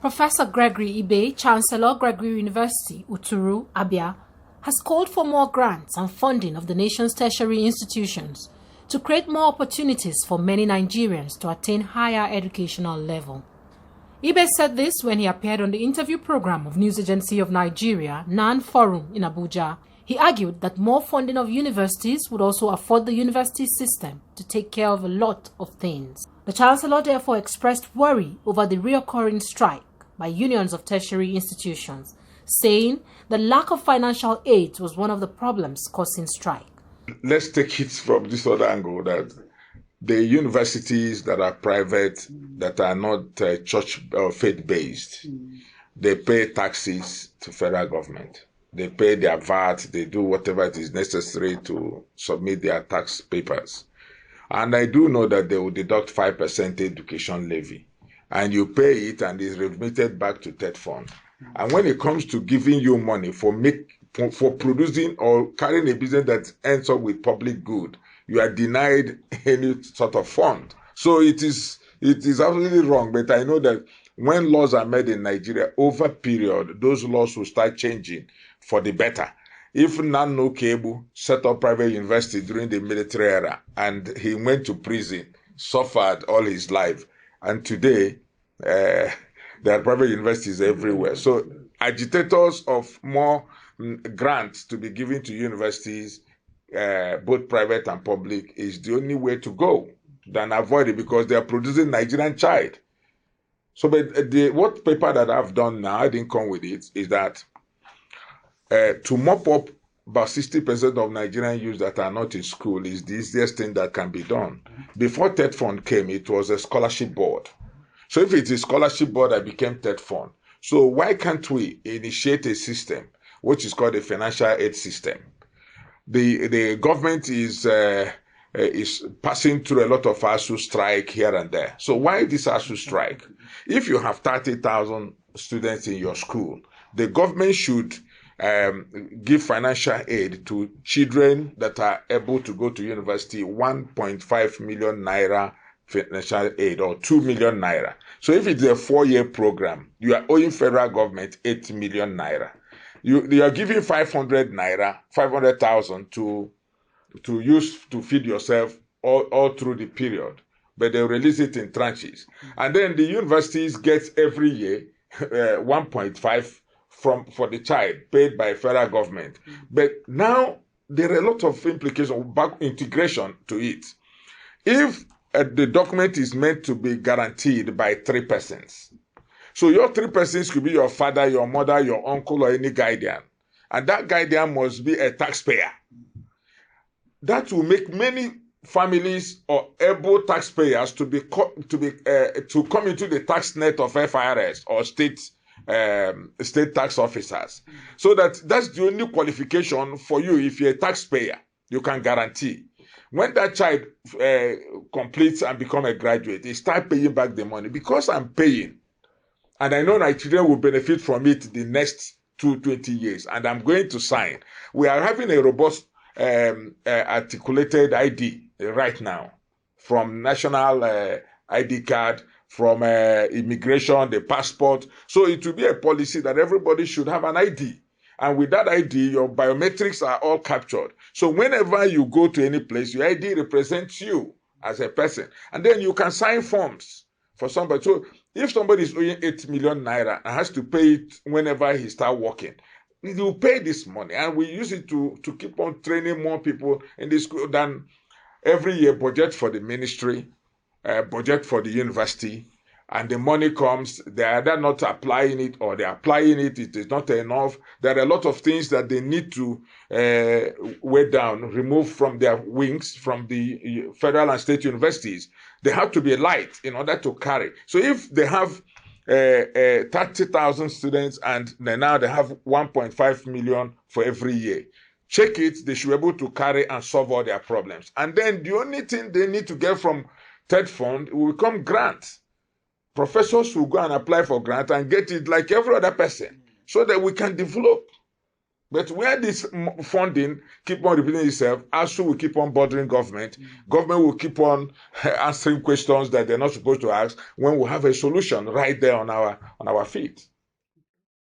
Professor Gregory Ibe, Chancellor, Gregory University Uturu, Abia, has called for more grants and funding of the nation's tertiary institutions to create more opportunities for many Nigerians to attain higher educational level. Ibe said this when he appeared on the interview program of News Agency of Nigeria, NAN Forum in Abuja. He argued that more funding of universities would also afford the university system to take care of a lot of things. The Chancellor therefore expressed worry over the reoccurring strike by unions of tertiary institutions, saying the lack of financial aid was one of the problems causing strike. Let's take it from this other angle, that the universities that are private, that are not church or faith-based, they pay taxes to federal government. They pay their VAT, they do whatever it is necessary to submit their tax papers. And I do know that they will deduct 5% education levy. And you pay it and it's remitted back to TED fund. And when it comes to giving you money for producing or carrying a business that ends up with public good, you are denied any sort of fund. So it is absolutely wrong. But I know that when laws are made in Nigeria, over period, those laws will start changing for the better. If Nano Kebu set up private university during the military era and he went to prison, suffered all his life, and today there are private universities everywhere. So agitators of more grants to be given to universities, both private and public, is the only way to go than avoid it, because they are producing Nigerian child. So but what paper that I've done now, I didn't come with it, is that to mop up about 60% of Nigerian youths that are not in school is the easiest thing that can be done. Before TED Fund came, it was a scholarship board. So if it is scholarship board that became TED Fund, so why can't we initiate a system which is called a financial aid system? The government is passing through a lot of ASU strike here and there. So why this ASU strike? If you have 30,000 students in your school, the government should give financial aid to children that are able to go to university, 1.5 million naira financial aid, or 2 million naira. So if it's a 4-year program, you are owing federal government 8 million naira. You are giving 500 naira, 500,000 to use to feed yourself all through the period, but they release it in tranches. And then the universities get every year 1.5 for the child, paid by federal government. But now there are a lot of implications, back integration to it. If the document is meant to be guaranteed by 3 persons, so your 3 persons could be your father, your mother, your uncle, or any guardian, and that guardian must be a taxpayer. That will make many families or able taxpayers to come into the tax net of FIRS or state tax officers. So that's the only qualification for you. If you're a taxpayer, you can guarantee. When that child completes and become a graduate, they start paying back the money. Because I'm paying, and I know Nigeria will benefit from it the next 20 years, and I'm going to sign. We are having a robust articulated ID right now, from national ID card, from immigration, the passport. So it will be a policy that everybody should have an ID. And with that ID, your biometrics are all captured. So whenever you go to any place, your ID represents you as a person. And then you can sign forms for somebody. So if somebody is owing 8 million naira and has to pay it whenever he starts working, he will pay this money. And we use it to keep on training more people in the school. Than every year budget for the ministry, budget for the university, and the money comes, they are either not applying it, or they're applying it, it is not enough. There are a lot of things that they need to weigh down, remove from their wings, from the federal and state universities. They have to be light in order to carry. So if they have 30,000 students and now they have 1.5 million for every year, check it, they should be able to carry and solve all their problems. And then the only thing they need to get from TED Fund will become grants. Professors will go and apply for grant and get it like every other person, so that we can develop But where this funding keep on repeating itself, ASU will keep on bothering government. Government will keep on answering questions that they're not supposed to ask when we have a solution right there on our feet.